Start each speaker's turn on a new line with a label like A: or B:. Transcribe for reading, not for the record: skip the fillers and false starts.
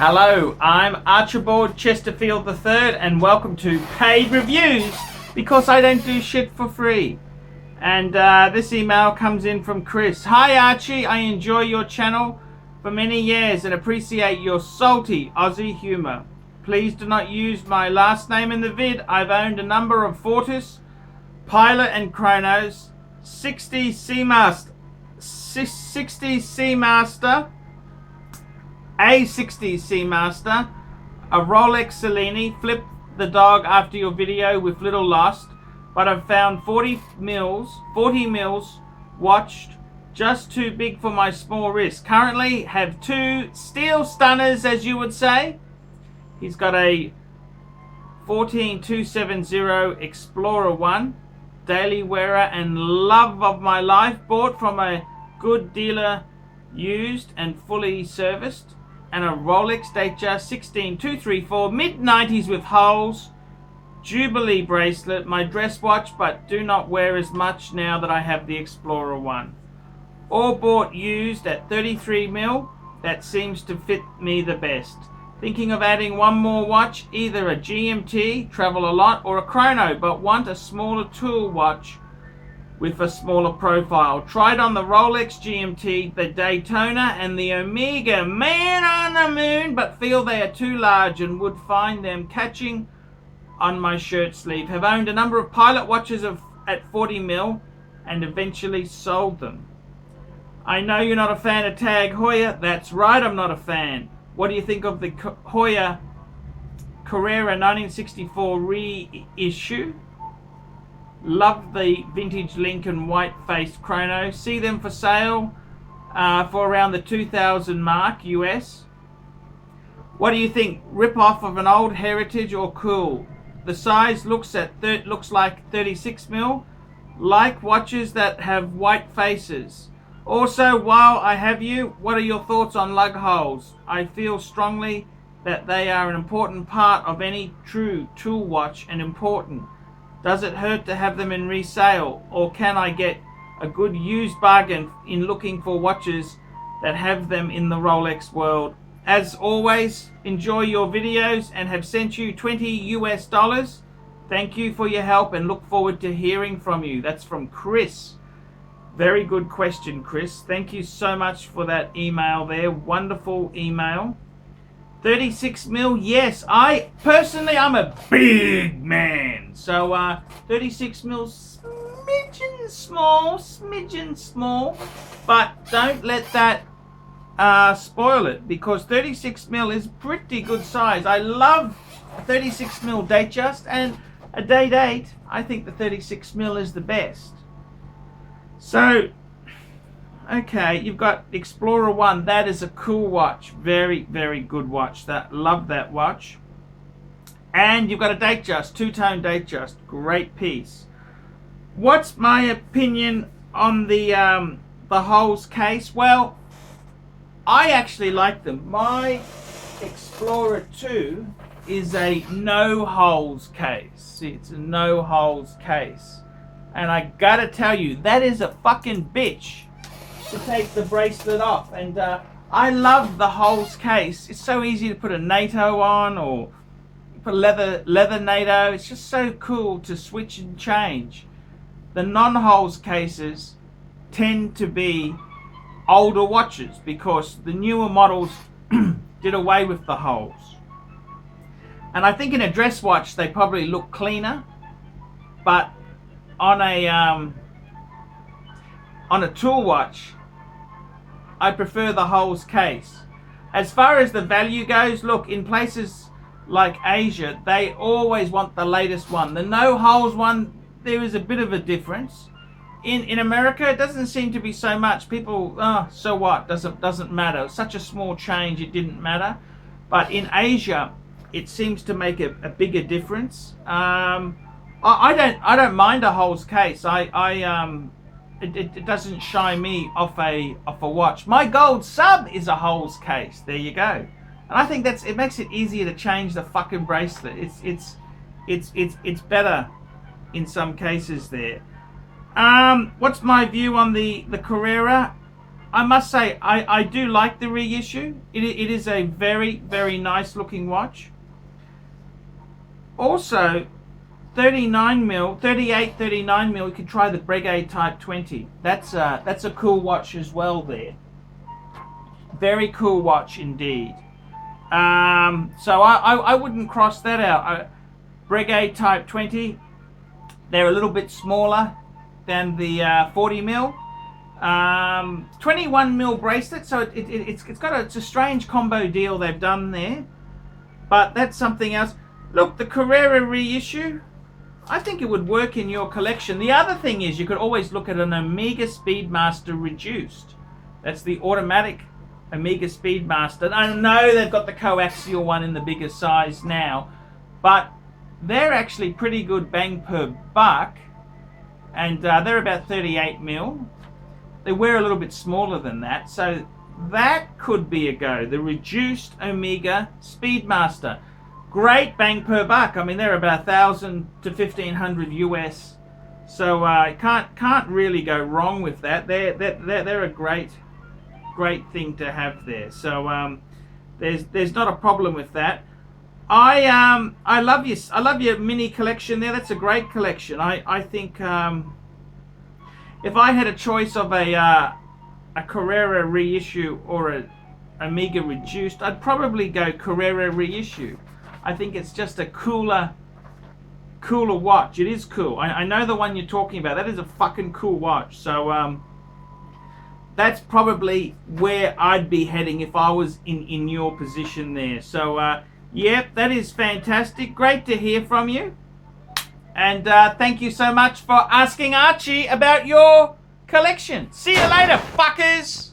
A: Hello, I'm Archibald Chesterfield III and welcome to Paid Reviews, because I don't do shit for free. And this email comes in from Chris. Hi Archie, I enjoy your channel for many years and appreciate your salty Aussie humour. Please do not use my last name in the vid. I've owned a number of Fortis, Pilot and Chronos, 60 Seamaster, A60 Seamaster, a Rolex Cellini, flipped the dog after your video with little lost, but I've found 40 mils watched just too big for my small wrist. Currently have two steel stunners, as you would say. He's got a 14270 Explorer 1, daily wearer and love of my life, bought from a good dealer, used and fully serviced, and a Rolex DateJust 16234, mid-90s with holes, Jubilee bracelet, my dress watch, but do not wear as much now that I have the Explorer 1. All bought used at 33 mil, that seems to fit me the best. Thinking of adding one more watch, either a GMT, travel a lot, or a chrono, but want a smaller tool watch with a smaller profile. Tried on the Rolex GMT, the Daytona and the Omega Man on the Moon, but feel they are too large and would find them catching on my shirt sleeve. Have owned a number of Pilot watches at 40 mil and eventually sold them. I know you're not a fan of Tag Heuer. That's right, I'm not a fan. What do you think of the Heuer Carrera 1964 reissue? Love the vintage Lincoln white-faced chrono. See them for sale for around the 2000 mark US. What do you think? Rip off of an old heritage or cool? The size looks like 36 mil. Like watches that have white faces. Also, while I have you, what are your thoughts on lug holes? I feel strongly that they are an important part of any true tool watch and important. Does it hurt to have them in resale, or can I get a good used bargain in looking for watches that have them in the Rolex world? As always, enjoy your videos and have sent you $20 US. Thank you for your help and look forward to hearing from you. That's from Chris. Very good question, Chris. Thank you so much for that email there. Wonderful email. 36 mil, yes. I'm a big man. So 36 mil, smidgen small. But don't let that spoil it, because 36 mil is pretty good size. I love 36 mil DateJust, and a Date. I think the 36 mil is the best. So, okay, you've got Explorer 1. That is a cool watch. Very, very good watch. Love that watch. And you've got a DateJust, two-tone DateJust. Great piece. What's my opinion on the holes case? Well, I actually like them. My Explorer 2 is a no holes case. It's a no holes case. And I gotta tell you, that is a fucking bitch to take the bracelet off. And I love the holes case. It's so easy to put a NATO on, or put a leather NATO. It's just so cool to switch and change. The non-holes cases tend to be older watches because the newer models did away with the holes. And I think in a dress watch they probably look cleaner, but on a tool watch, I prefer the holes case. As far as the value goes, look, in places like Asia, they always want the latest one. The no holes one, there is a bit of a difference. In America, it doesn't seem to be so much. People, so what? Doesn't matter. Such a small change, it didn't matter. But in Asia, it seems to make a bigger difference. I don't mind a holes case. It doesn't shy me off a watch. My gold sub is a holes case. There you go. And I think it makes it easier to change the fucking bracelet. It's better in some cases there. What's my view on the Carrera? I must say, I do like the reissue. It is a very, very nice looking watch. Also, 39mm, 38, 39mm, you could try the Breguet Type 20. That's a cool watch as well there. Very cool watch indeed. So I wouldn't cross that out. Breguet Type 20, they're a little bit smaller than the 40mm. 21mm bracelet, so it's a strange combo deal they've done there. But that's something else. Look, the Carrera reissue, I think it would work in your collection. The other thing is you could always look at an Omega Speedmaster reduced. That's the automatic Omega Speedmaster. I know they've got the coaxial one in the bigger size now, but they're actually pretty good bang per buck, and they're about 38mm. They wear a little bit smaller than that, so that could be a go. The reduced Omega Speedmaster. Great bang per buck. I mean, they're about 1,000 to 1,500 US. So can't really go wrong with that. They're a great thing to have there. So there's not a problem with that. I love your mini collection there. That's a great collection. I think if I had a choice of a Carrera reissue or a Omega reduced, I'd probably go Carrera reissue. I think it's just a cooler watch. It is cool. I know the one you're talking about. That is a fucking cool watch. So that's probably where I'd be heading if I was in your position there. So yep, that is fantastic. Great to hear from you. And thank you so much for asking Archie about your collection. See you later, fuckers.